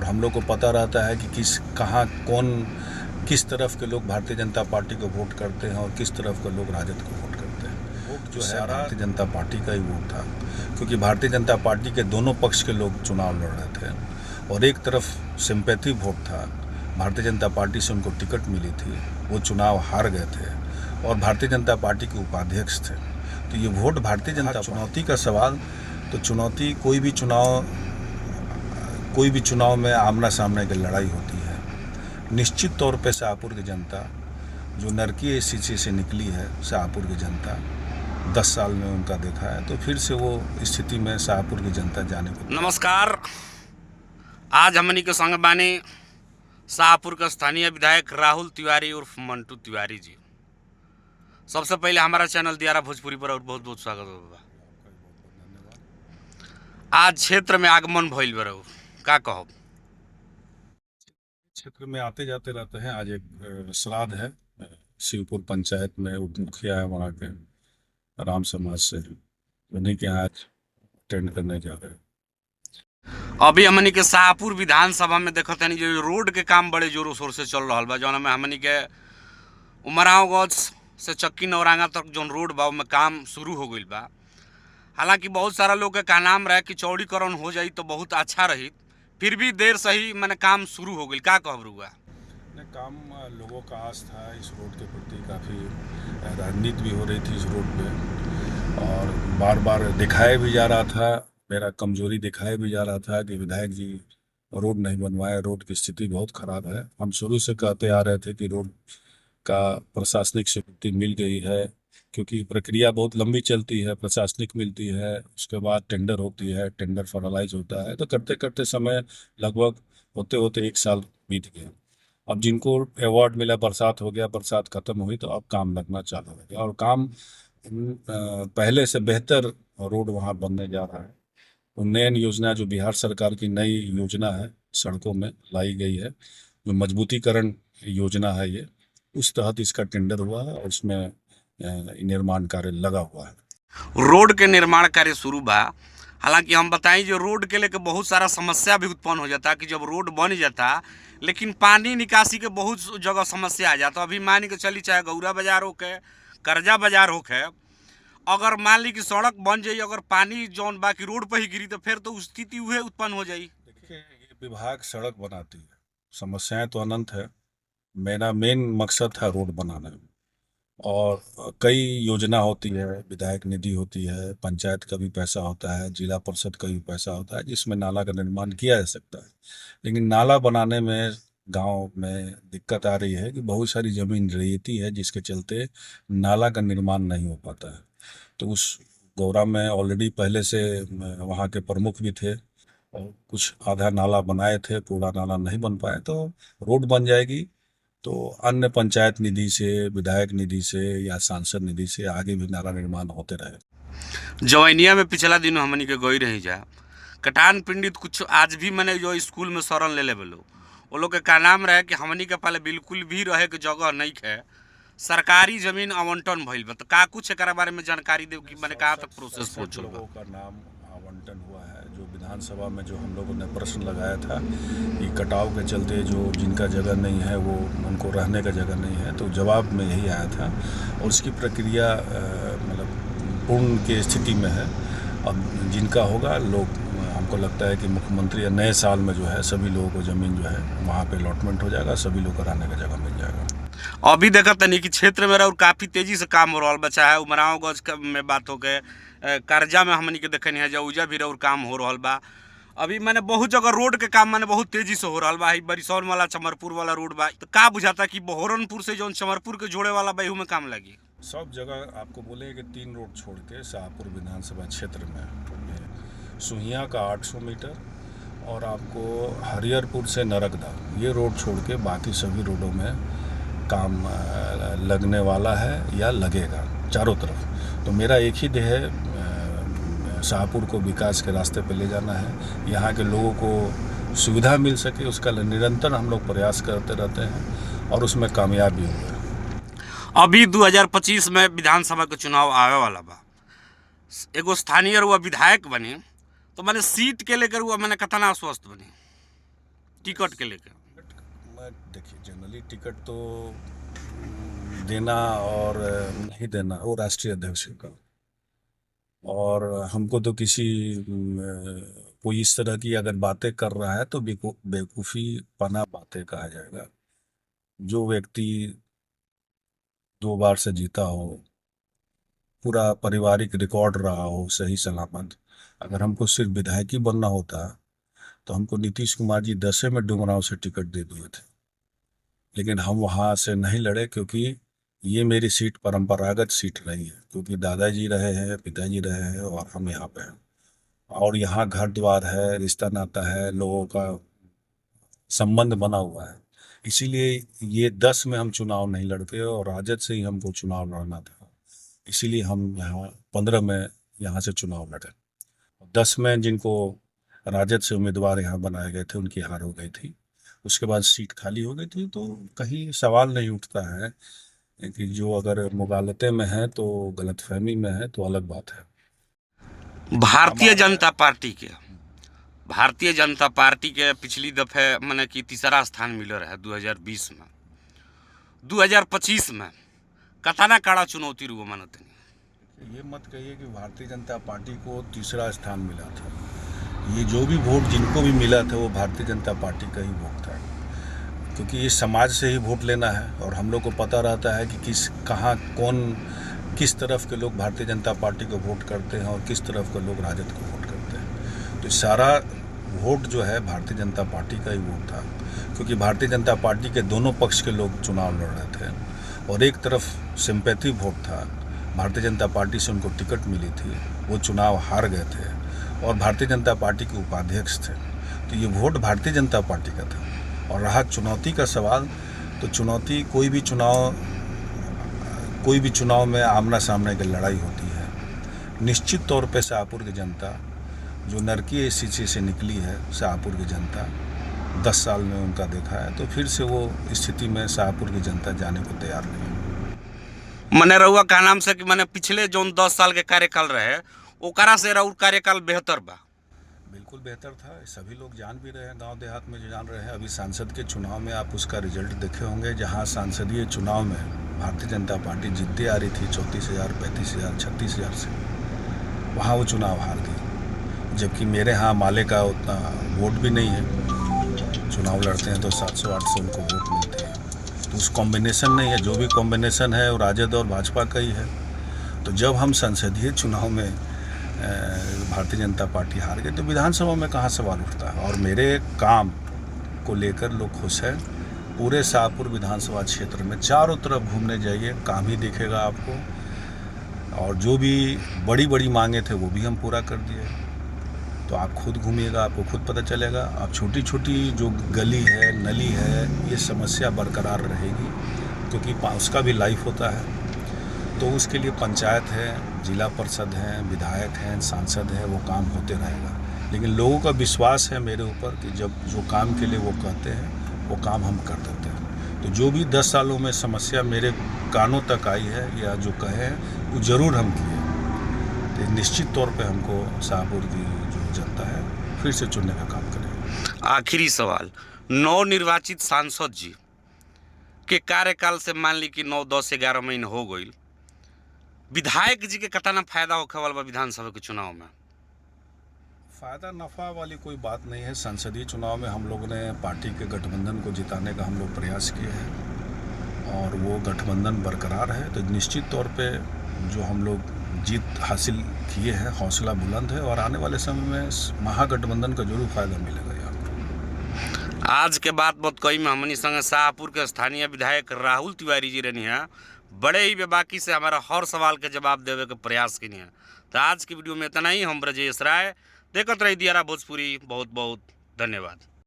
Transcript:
और हम लोग को पता रहता है कि किस तरफ के लोग भारतीय जनता पार्टी को वोट करते हैं और किस तरफ के लोग राजद को वोट करते हैं। वोट जो है भारतीय जनता पार्टी का ही वोट था, क्योंकि भारतीय जनता पार्टी के दोनों पक्ष के लोग चुनाव लड़ रहे थे और एक तरफ सिंपैथी वोट था, भारतीय जनता पार्टी से उनको टिकट मिली थी, वो चुनाव हार गए थे और भारतीय जनता पार्टी के उपाध्यक्ष थे। तो ये वोट भारतीय जनता चुनौती का सवाल, तो चुनौती कोई भी चुनाव में आमना सामने की लड़ाई होती है। निश्चित तौर पे शाहपुर की जनता जो नरकीय स्थिति से निकली है, शाहपुर की जनता 10 साल में उनका देखा है, तो फिर से वो स्थिति में शाहपुर की जनता जाने को। नमस्कार, आज हमनी के संग बानी शाहपुर के स्थानीय विधायक राहुल तिवारी उर्फ मंटू तिवारी जी। सबसे पहले हमारा चैनल दियारा भोजपुरी पर और बहुत बहुत स्वागत होगा। आज क्षेत्र में आगमन भइल बा, का कहब? क्षेत्र में आते जाते रहते हैं। आज एक श्राद्ध है शिवपुर पंचायत में, उप मुखिया है वहाँ के राम समाज से, उन्हीं के यहाँ आज अटेंड करने जा रहे हैं। अभी हमनी के शाहपुर विधानसभा में देखते हैं जो रोड के काम बड़े जोरों शोर से चल रहा बा, जौन में हमनी के उमरावगंज से चक्की नौरांगा तक जो रोड बा में काम शुरू हो गई बा। हालांकि बहुत सारा लोग के कहनाम रहे कि चौड़ीकरण हो जाई तो बहुत अच्छा रही, फिर भी देर से ही मैंने काम शुरू हो गई। का कहब रुआ? काम लोगों का आस था इस रोड के प्रति, काफ़ी राजनीति भी हो रही थी इस रोड पे और बार बार दिखाया भी जा रहा था, मेरा कमजोरी दिखाया भी जा रहा था कि विधायक जी रोड नहीं बनवाए, रोड की स्थिति बहुत ख़राब है। हम शुरू से कहते आ रहे थे कि रोड का प्रशासनिक स्वीकृति मिल गई है, क्योंकि प्रक्रिया बहुत लंबी चलती है, प्रशासनिक मिलती है, उसके बाद टेंडर होती है, टेंडर फाइनलाइज होता है, तो करते करते समय लगभग होते होते 1 साल बीत गया। अब जिनको अवार्ड मिला, बरसात हो गया, बरसात खत्म हुई तो अब काम लगना चालू हो गया और काम पहले से बेहतर रोड वहाँ बनने जा रहा है। उन्नयन योजना जो बिहार सरकार की नई योजना है, सड़कों में लाई गई है, जो मजबूतीकरण योजना है, ये उस तहत इसका टेंडर हुआ है और उसमें निर्माण कार्य लगा हुआ है। रोड के निर्माण कार्य शुरू बा। हालांकि हम बताएं जो रोड के लेकर बहुत सारा समस्या भी उत्पन्न हो जाता कि जब रोड बन जाता लेकिन पानी निकासी के बहुत जगह समस्या आ जाता। अभी मान के चली, चाहे गौरा बाजार होके, करजा बाजार होके, अगर मान ली कि सड़क बन जाई, अगर पानी जौन बाकी रोड पर ही गिरी तो फिर तो स्थिति वह उत्पन्न हो जाई। देखिए, ये विभाग सड़क बनाती है, समस्याएं तो अनंत है। मेरा मेन मकसद था रोड बनाना और कई योजना होती है, विधायक निधि होती है, पंचायत का भी पैसा होता है, जिला परिषद का भी पैसा होता है, जिसमें नाला का निर्माण किया जा सकता है। लेकिन नाला बनाने में गांव में दिक्कत आ रही है कि बहुत सारी जमीन रेती है, जिसके चलते नाला का निर्माण नहीं हो पाता है। तो उस गौरा में ऑलरेडी पहले से वहाँ के प्रमुख भी थे और कुछ आधा नाला बनाए थे, पूरा नाला नहीं बन पाए, तो रोड बन जाएगी तो अन्य पंचायत निधि से, विधायक निधि से या सांसद निधि से आगे भी नाला निर्माण होते रहे। जवैनिया में पिछला दिन हमनी के गई रही जा, कटान पीड़ित कुछ आज भी मैंने जो स्कूल में शरण ले बोलो, वो लोग के का नाम रहे कि हमनी के पहले बिल्कुल भी रहे के जगह नहीं है, सरकारी जमीन आवंटन भइल बा। तो का कुछ एक बारे में जानकारी दे कि मैंने कहा तक प्रोसेस पहुंचल लोगों का नाम आवंटन हुआ है। जो विधानसभा में जो हम लोगों ने प्रश्न लगाया था कि कटाव के चलते जो जिनका जगह नहीं है वो उनको रहने का जगह नहीं है, तो जवाब में यही आया था और उसकी प्रक्रिया मतलब पूर्ण की स्थिति में है। अब जिनका होगा, लोग हमको लगता है कि मुख्यमंत्री या नए साल में जो है सभी लोगों को ज़मीन जो है वहाँ पे अलॉटमेंट हो जाएगा, सभी लोग को रहने का जगह मिल जाएगा। अभी देखा तनी कि क्षेत्र में और काफ़ी तेजी से काम हो रहा बच्चा है। उमरावगंज में बात हो गए, कर्जा में हमनी के देखनी है, जऊजा भी और काम हो रहा बा। अभी मैंने बहुत जगह रोड के काम मैंने बहुत तेजी से हो रहा बा। बरिसौन वाला चमरपुर वाला रोड बा, तो का बुझाता कि बहोरनपुर से जो चमरपुर के जोड़े वाला बा में काम लगी। सब जगह आपको बोले कि 3 रोड छोड़ के शाहपुर विधानसभा क्षेत्र में सुहिया का 800 मीटर और आपको हरिहरपुर से नरकदा, ये रोड छोड़ के बाकी सभी रोडों में काम लगने वाला है या लगेगा चारों तरफ। तो मेरा एक ही ध्येय है, शाहपुर को विकास के रास्ते पे ले जाना है, यहाँ के लोगों को सुविधा मिल सके, उसका निरंतर हम लोग प्रयास करते रहते हैं और उसमें कामयाब भी हुए। अभी 2025 में विधानसभा के चुनाव आवे वाला बा, एगो स्थानीय हुआ विधायक बने, तो मैंने सीट के लेकर हुआ मैंने कतना आश्वस्त बनी? टिकट के लेके? मैं देखिए, जनरली टिकट तो देना और नहीं देना वो राष्ट्रीय अध्यक्ष का, और हमको तो किसी कोई इस तरह की अगर बातें कर रहा है तो बेवकूफ़ी पना बातें कहा जाएगा। जो व्यक्ति 2 बार से जीता हो, पूरा पारिवारिक रिकॉर्ड रहा हो सही सलामत, अगर हमको सिर्फ विधायक ही बनना होता तो हमको नीतीश कुमार जी 10 में डुमरांव से टिकट दे दिए थे। लेकिन हम वहां से नहीं लड़े, क्योंकि ये मेरी सीट परंपरागत सीट नहीं है, क्योंकि दादाजी रहे हैं, पिताजी रहे हैं, और हम यहाँ पे हैं। और यहाँ घर द्वार है, रिश्ता नाता है, लोगों का संबंध बना हुआ है। इसीलिए ये 10 में हम चुनाव नहीं लड़ते, और राजद से ही हमको चुनाव लड़ना था। इसीलिए हम यहाँ 15 में यहाँ से चुनाव लड़े। 10 में जिनको राजद से उम्मीदवार यहाँ बनाए गए थे उनकी हार हो गई थी। उसके बाद सीट खाली हो गई थी, तो कहीं सवाल नहीं उठता है कि जो अगर मुगालते में है तो गलतफहमी में है तो अलग बात है। भारतीय हमारा जनता पार्टी के भारतीय जनता पार्टी के पिछली दफे मैंने कि तीसरा स्थान मिल रहा है 2020 में। 2025 में कतना काड़ा चुनौती रुआ मानते? ये मत कहिए कि भारतीय जनता पार्टी को तीसरा स्थान मिला था। ये जो भी वोट जिनको भी मिला था वो भारतीय जनता पार्टी का ही वोट था, क्योंकि इस समाज से ही वोट लेना है, और हम लोग को पता रहता है कि कहाँ कौन किस तरफ के लोग भारतीय जनता पार्टी को वोट करते हैं और किस तरफ के लोग राजद को वोट करते हैं। तो सारा वोट जो है भारतीय जनता पार्टी का ही वोट था, क्योंकि भारतीय जनता पार्टी के दोनों पक्ष के लोग चुनाव लड़ रहे थे, और एक तरफ सिंपैथी वोट था, भारतीय जनता पार्टी से उनको टिकट मिली थी, वो चुनाव हार गए थे और भारतीय जनता पार्टी के उपाध्यक्ष थे। तो ये वोट भारतीय जनता पार्टी का था। और रहा चुनौती का सवाल, तो चुनौती कोई भी चुनाव में आमना सामने की लड़ाई होती है। निश्चित तौर पे शाहपुर की जनता जो नरकीय स्थिति से निकली है, शाहपुर की जनता 10 साल में उनका देखा है, तो फिर से वो स्थिति में शाहपुर की जनता जाने को तैयार नहीं है। मने रहुआ का नाम से कि मैंने पिछले जो 10 साल के कार्यकाल रहे ओकरा से रहुआ कार्यकाल बेहतर बा? बिल्कुल बेहतर था, सभी लोग जान भी रहे हैं, गांव देहात में जो जान रहे हैं। अभी सांसद के चुनाव में आप उसका रिजल्ट देखे होंगे, जहां सांसदीय चुनाव में भारतीय जनता पार्टी जीतती आ रही थी 34,000, 35,000, 36,000 से, वहाँ वो चुनाव हार गई। जबकि मेरे यहाँ माले का उतना वोट भी नहीं है, चुनाव लड़ते हैं तो 700-800 उनको वोट मिलते हैं। तो उस कॉम्बिनेशन नहीं है, जो भी कॉम्बिनेशन है वो राजद और भाजपा का ही है। तो जब हम संसदीय चुनाव में भारतीय जनता पार्टी हार गई, तो विधानसभा में कहाँ सवाल उठता है। और मेरे काम को लेकर लोग खुश हैं। पूरे शाहपुर विधानसभा क्षेत्र में चारों तरफ घूमने जाइए, काम ही दिखेगा आपको, और जो भी बड़ी बड़ी मांगे थे वो भी हम पूरा कर दिए। तो आप खुद घूमिएगा, आपको खुद पता चलेगा। अब छोटी छोटी जो गली है, नली है, ये समस्या बरकरार रहेगी, क्योंकि उसका भी लाइफ होता है। तो उसके लिए पंचायत है, जिला परिषद है, विधायक हैं, सांसद हैं, वो काम होते रहेगा। लेकिन लोगों का विश्वास है मेरे ऊपर कि जब जो काम के लिए वो कहते हैं वो काम हम कर देते हैं। तो जो भी 10 सालों में समस्या मेरे कानों तक आई है या जो कहे हैं वो ज़रूर हम किए। तो निश्चित तौर पे हमको शाहपुर की जो जनता है फिर से चुनने का काम करेगी। आखिरी सवाल, नवनिर्वाचित सांसद जी के कार्यकाल से मान ली कि 9, 10, 11 महीने हो गई, विधायक जी के कितना फायदा होखे वाला बा विधानसभा के चुनाव में? फ़ायदा नफ़ा वाली कोई बात नहीं है। संसदीय चुनाव में हम लोगों ने पार्टी के गठबंधन को जिताने का हम लोग प्रयास किए हैं, और वो गठबंधन बरकरार है। तो निश्चित तौर पे जो हम लोग जीत हासिल किए हैं, हौसला बुलंद है, और आने वाले समय में महागठबंधन का जरूर फायदा मिलेगा यहाँ पर। आज के बात बहुत कही में हमनी संगे शाहपुर के स्थानीय विधायक राहुल तिवारी जी रहनी है, बड़े ही बेबाकी से हमारा हर सवाल के जवाब देवे के प्रयास की है। तो आज की वीडियो में इतना ही। हम ब्रजेश राय, देखते रही दियारा भोजपुरी। बहुत बहुत धन्यवाद।